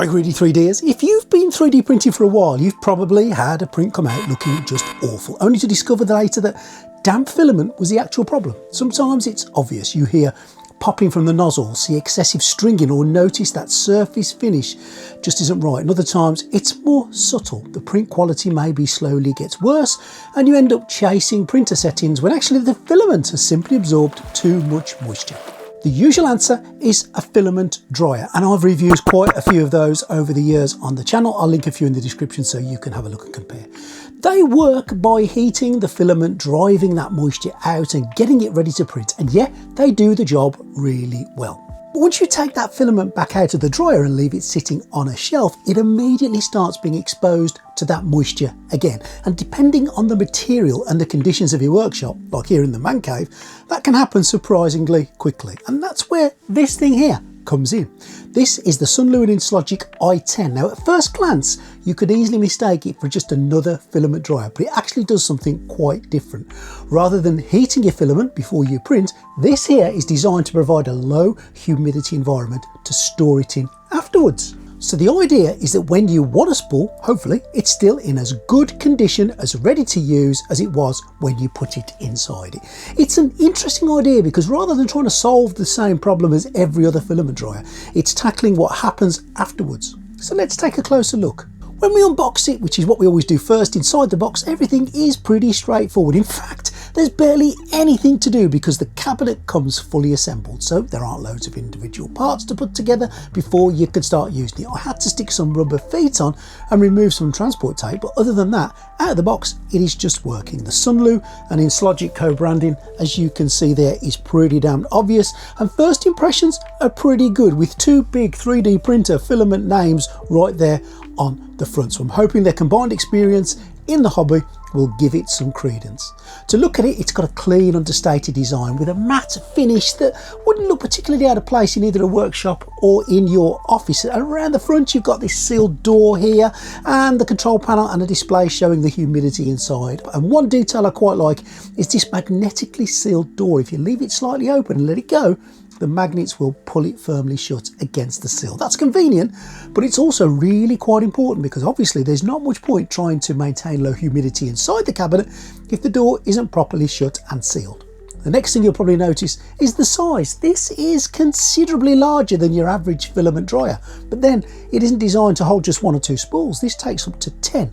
Hi greedy 3Ders. If you've been 3D printing for a while, you've probably had a print come out looking just awful, only to discover later that damp filament was the actual problem. Sometimes it's obvious. You hear popping from the nozzle, see excessive stringing, or notice that surface finish just isn't right. And other times it's more subtle. The print quality maybe slowly gets worse and you end up chasing printer settings when actually the filament has simply absorbed too much moisture. The usual answer is a filament dryer, and I've reviewed quite a few of those over the years on the channel. I'll link a few in the description so you can have a look and compare. They work by heating the filament, driving that moisture out and getting it ready to print, and yeah, they do the job really well. But once you take that filament back out of the dryer and leave it sitting on a shelf, it immediately starts being exposed to that moisture again. And depending on the material and the conditions of your workshop, like here in the man cave, that can happen surprisingly quickly. And that's where this thing here comes in. This is the Sunlu Inslogic i10. Now at first glance, you could easily mistake it for just another filament dryer, but it actually does something quite different. Rather than heating your filament before you print, this here is designed to provide a low humidity environment to store it in afterwards. So the idea is that when you want a spool, hopefully it's still in as good condition, as ready to use as it was when you put it inside it. It's an interesting idea because rather than trying to solve the same problem as every other filament dryer, it's tackling what happens afterwards. So let's take a closer look. When we unbox it, which is what we always do first, inside the box, everything is pretty straightforward. In fact, there's barely anything to do because the cabinet comes fully assembled, so there aren't loads of individual parts to put together before you can start using it. I had to stick some rubber feet on and remove some transport tape, but other than that, out of the box, it is just working. The Sunlu and Inslogic co-branding, as you can see there, is pretty damn obvious, and first impressions are pretty good with two big 3D printer filament names right there on the front. So I'm hoping their combined experience in the hobby will give it some credence. To look at it, it's got a clean, understated design with a matte finish that wouldn't look particularly out of place in either a workshop or in your office. And around the front, you've got this sealed door here and the control panel and a display showing the humidity inside. And one detail I quite like is this magnetically sealed door. If you leave it slightly open and let it go, the magnets will pull it firmly shut against the seal. That's convenient, but it's also really quite important because obviously there's not much point trying to maintain low humidity inside the cabinet if the door isn't properly shut and sealed. The next thing you'll probably notice is the size. This is considerably larger than your average filament dryer, but then it isn't designed to hold just one or two spools. This takes up to 10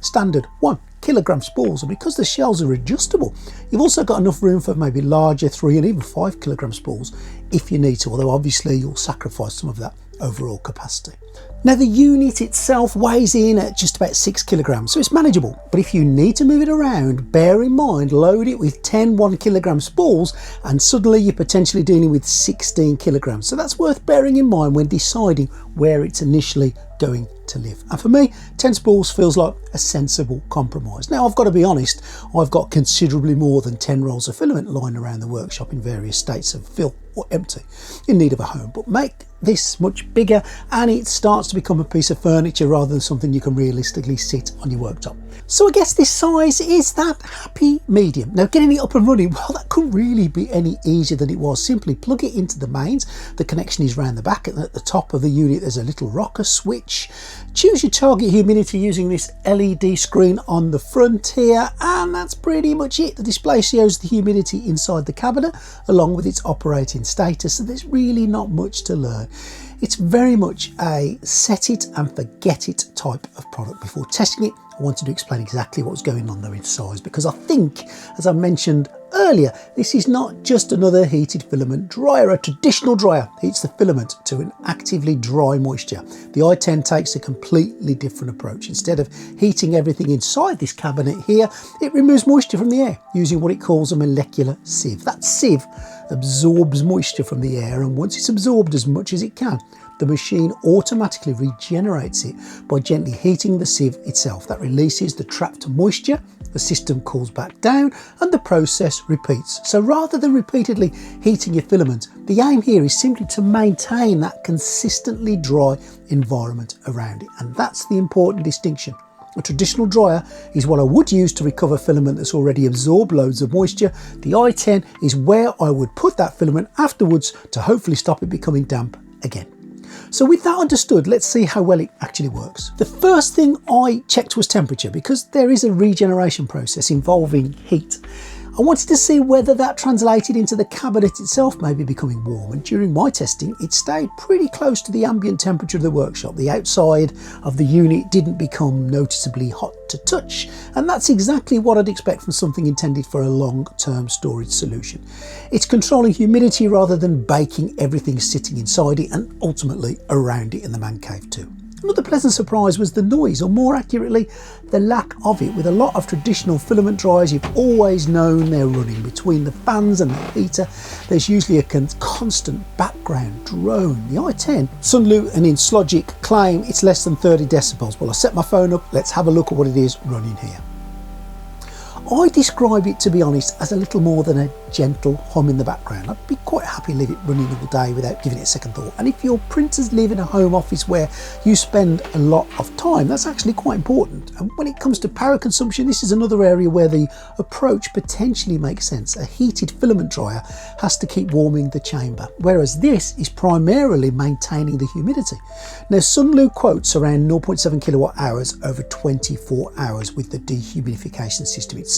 standard 1 kilogram spools, and because the shells are adjustable, you've also got enough room for maybe larger 3 and even 5 kilogram spools if you need to, although obviously you'll sacrifice some of that overall capacity. Now the unit itself weighs in at just about 6 kilograms, so it's manageable, but if you need to move it around, bear in mind, load it with 10 1 kilogram spools and suddenly you're potentially dealing with 16 kilograms. So that's worth bearing in mind when deciding where it's initially going to live. And for me, 10 spools feels like a sensible compromise. Now I've got to be honest, I've got considerably more than 10 rolls of filament lying around the workshop in various states of fill or empty in need of a home, but make this much bigger and it starts to become a piece of furniture rather than something you can realistically sit on your worktop. So I guess this size is that happy medium. Now getting it up and running, well, that couldn't really be any easier than it was. Simply plug it into the mains. The connection is round the back, and at the top of the unit there's a little rocker switch. Choose your target humidity using this LED screen on the front here, and that's pretty much it. The display shows the humidity inside the cabinet along with its operating status, so there's really not much to learn. It's very much a set it and forget it type of product. Before testing it, I wanted to explain exactly what's going on there in size, because I think, as I mentioned earlier, this is not just another heated filament dryer. A traditional dryer heats the filament to an actively dry moisture. The i10 takes a completely different approach. Instead of heating everything inside this cabinet here, it removes moisture from the air using what it calls a molecular sieve. That sieve absorbs moisture from the air, and once it's absorbed as much as it can, the machine automatically regenerates it by gently heating the sieve itself. That releases the trapped moisture, the system cools back down, and the process repeats. So rather than repeatedly heating your filament, the aim here is simply to maintain that consistently dry environment around it, and that's the important distinction. A traditional dryer is what I would use to recover filament that's already absorbed loads of moisture. The i10 is where I would put that filament afterwards to hopefully stop it becoming damp again. So with that understood, let's see how well it actually works. The first thing I checked was temperature, because there is a regeneration process involving heat. I wanted to see whether that translated into the cabinet itself maybe becoming warm, and during my testing it stayed pretty close to the ambient temperature of the workshop. The outside of the unit didn't become noticeably hot to touch, and that's exactly what I'd expect from something intended for a long-term storage solution. It's controlling humidity rather than baking everything sitting inside it and ultimately around it in the man cave too. Another pleasant surprise was the noise, or more accurately, the lack of it. With a lot of traditional filament dryers, you've always known they're running. Between the fans and the heater, there's usually a constant background drone. The i10, Sunlu and Inslogic claim it's less than 30 decibels. Well, I set my phone up, let's have a look at what it is running here. I describe it, to be honest, as a little more than a gentle hum in the background. I'd be quite happy to leave it running all day without giving it a second thought. And if your printers live in a home office where you spend a lot of time, that's actually quite important. And when it comes to power consumption, this is another area where the approach potentially makes sense. A heated filament dryer has to keep warming the chamber, whereas this is primarily maintaining the humidity. Now, Sunlu quotes around 0.7 kilowatt hours over 24 hours with the dehumidification system itself,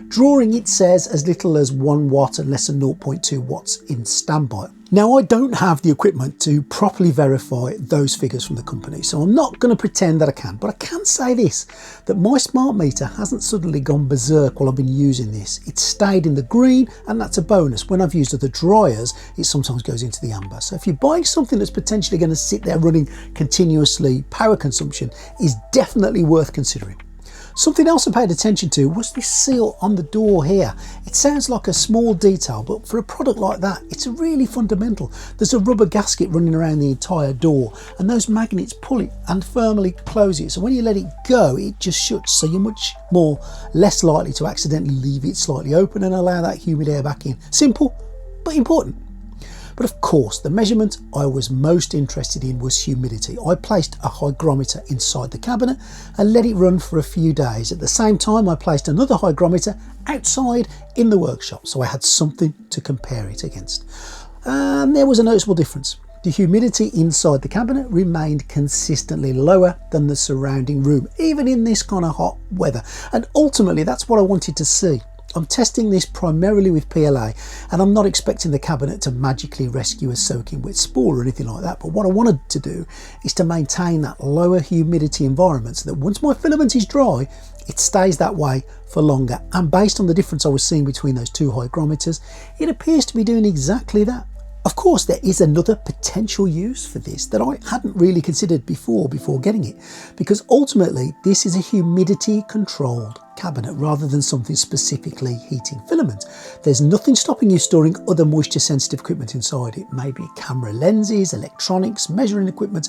drawing, it says, as little as 1 watt and less than 0.2 watts in standby. Now, I don't have the equipment to properly verify those figures from the company, so I'm not going to pretend that I can, but I can say this, that my smart meter hasn't suddenly gone berserk while I've been using this. It's stayed in the green, and that's a bonus. When I've used other dryers, it sometimes goes into the amber. So if you're buying something that's potentially going to sit there running continuously, power consumption is definitely worth considering. Something else I paid attention to was this seal on the door here. It sounds like a small detail, but for a product like that, it's really fundamental. There's a rubber gasket running around the entire door, and those magnets pull it and firmly close it. So when you let it go, it just shuts, so you're less likely to accidentally leave it slightly open and allow that humid air back in. Simple, but important. But of course, the measurement I was most interested in was humidity. I placed a hygrometer inside the cabinet and let it run for a few days. At the same time, I placed another hygrometer outside in the workshop, so I had something to compare it against. And there was a noticeable difference. The humidity inside the cabinet remained consistently lower than the surrounding room, even in this kind of hot weather. And ultimately, that's what I wanted to see. I'm testing this primarily with PLA, and I'm not expecting the cabinet to magically rescue a soaking wet spool or anything like that, but what I wanted to do is to maintain that lower humidity environment so that once my filament is dry, it stays that way for longer. And based on the difference I was seeing between those two hygrometers, it appears to be doing exactly that. Of course, there is another potential use for this that I hadn't really considered before getting it, because ultimately this is a humidity controlled cabinet rather than something specifically heating filament. There's nothing stopping you storing other moisture sensitive equipment inside it, maybe camera lenses, electronics, measuring equipment,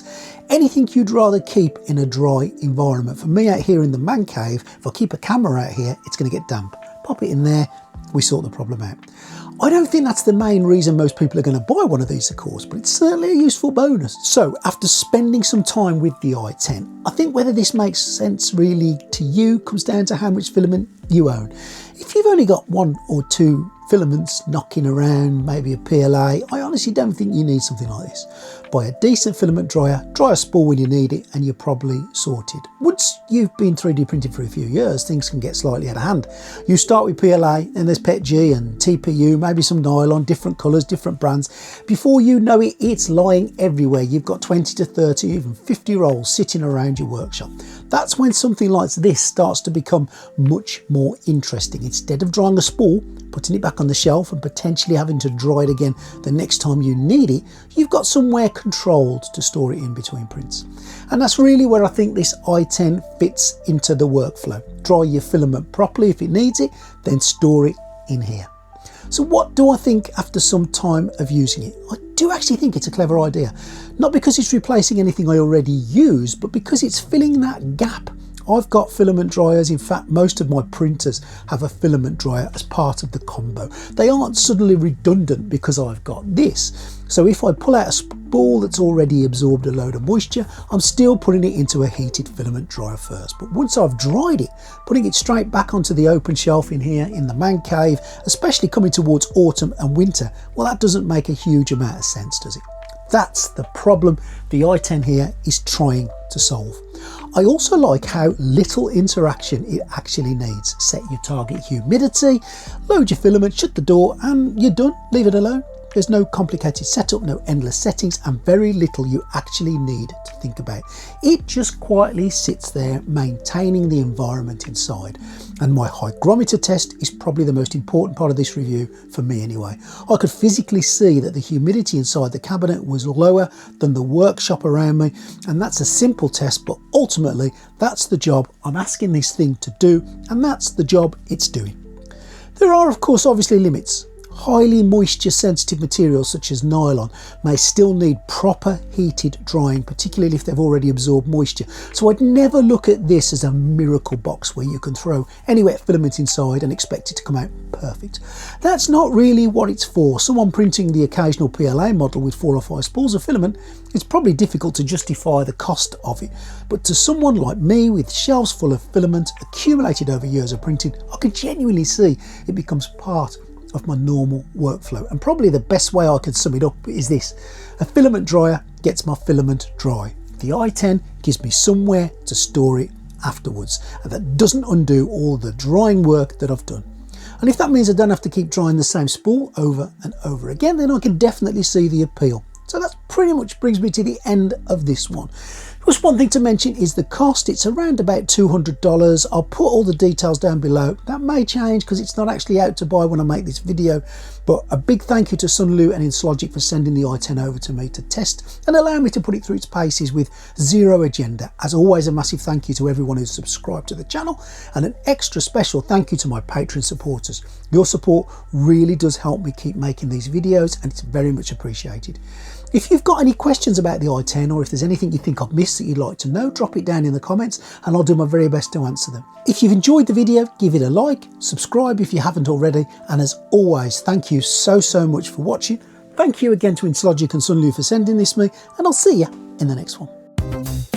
anything you'd rather keep in a dry environment. For me out here in the man cave, if I keep a camera out here, it's going to get damp. Pop it in there, we sort the problem out. I don't think that's the main reason most people are going to buy one of these, of course, but it's certainly a useful bonus. So after spending some time with the i10, I think whether this makes sense really to you comes down to how much filament you own. If you've only got 1 or 2 filaments knocking around, maybe a PLA, I honestly don't think you need something like this. Buy a decent filament dryer, dry a spool when you need it, and you're probably sorted. Once you've been 3D printing for a few years, things can get slightly out of hand. You start with PLA, and there's PETG and TPU, maybe some nylon, different colours, different brands. Before you know it, it's lying everywhere. You've got 20 to 30, even 50 rolls sitting around your workshop. That's when something like this starts to become much more interesting. Instead of drying a spool, putting it back on the shelf and potentially having to dry it again the next time you need it, you've got somewhere controlled to store it in between prints. And that's really where I think this i10 fits into the workflow. Dry your filament properly if it needs it, then store it in here. So what do I think after some time of using it? I do actually think it's a clever idea. Not because it's replacing anything I already use, but because it's filling that gap. I've got filament dryers. In fact, most of my printers have a filament dryer as part of the combo. They aren't suddenly redundant because I've got this. So if I pull out a spool that's already absorbed a load of moisture, I'm still putting it into a heated filament dryer first. But once I've dried it, putting it straight back onto the open shelf in here in the man cave, especially coming towards autumn and winter, well, that doesn't make a huge amount of sense, does it? That's the problem the i10 here is trying to solve. I also like how little interaction it actually needs. Set your target humidity, load your filament, shut the door, and you're done. Leave it alone. There's no complicated setup, no endless settings, and very little you actually need to think about. It just quietly sits there maintaining the environment inside. And my hygrometer test is probably the most important part of this review, for me anyway. I could physically see that the humidity inside the cabinet was lower than the workshop around me, and that's a simple test, but ultimately that's the job I'm asking this thing to do, and that's the job it's doing. There are, of course, obviously limits. Highly moisture sensitive materials such as nylon may still need proper heated drying, particularly if they've already absorbed moisture. So I'd never look at this as a miracle box where you can throw any wet filament inside and expect it to come out perfect. That's not really what it's for. Someone printing the occasional PLA model with 4 or 5 spools of filament, it's probably difficult to justify the cost of it. But to someone like me with shelves full of filament accumulated over years of printing, I can genuinely see it becomes part of my normal workflow. And probably the best way I could sum it up is this: a filament dryer gets my filament dry. The i10 gives me somewhere to store it afterwards, and that doesn't undo all the drying work that I've done. And if that means I don't have to keep drying the same spool over and over again, then I can definitely see the appeal. So that pretty much brings me to the end of this one. Just one thing to mention is the cost. It's around about $200. I'll put all the details down below. That may change because it's not actually out to buy when I make this video. But a big thank you to Sunlu and Inslogic for sending the i10 over to me to test and allow me to put it through its paces with zero agenda. As always, a massive thank you to everyone who's subscribed to the channel, and an extra special thank you to my Patreon supporters. Your support really does help me keep making these videos, and it's very much appreciated. If you've got any questions about the i10, or if there's anything you think I've missed that you'd like to know, drop it down in the comments and I'll do my very best to answer them. If you've enjoyed the video, give it a like, subscribe if you haven't already, and as always, thank you so much for watching. Thank you again to Inslogic and Sunlu for sending this me, and I'll see you in the next one.